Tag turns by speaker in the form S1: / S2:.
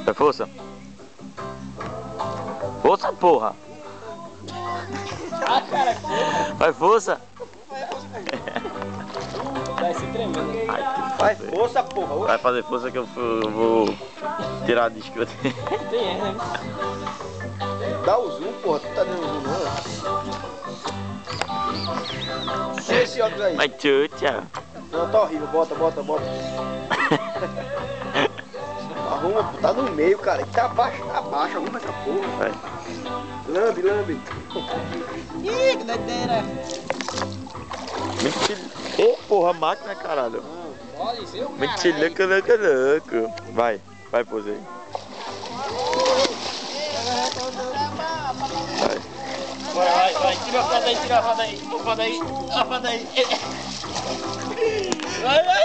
S1: Vai, força. Força, porra. Vai, força.
S2: Vai se tremendo.
S3: Vai força, porra.
S1: Vai fazer força que eu vou tirar a disco.
S2: Tem né?
S3: Dá o zoom, porra. Tu tá dando zoom, não? Tira esse óculos aí.
S1: Vai, tchutcha.
S3: Não, tá horrível. Bota. Arruma, pô. Tá no meio, cara. Tá abaixo. Arruma essa porra.
S1: Vai.
S3: Lambe.
S2: Ih, que doideira.
S1: Ô, porra, máquina, caralho.
S2: Olha isso, eu
S1: Mentilica, louco. Vai, pose aí.
S2: Vai. Tira a foto aí. A foto aí. Vai.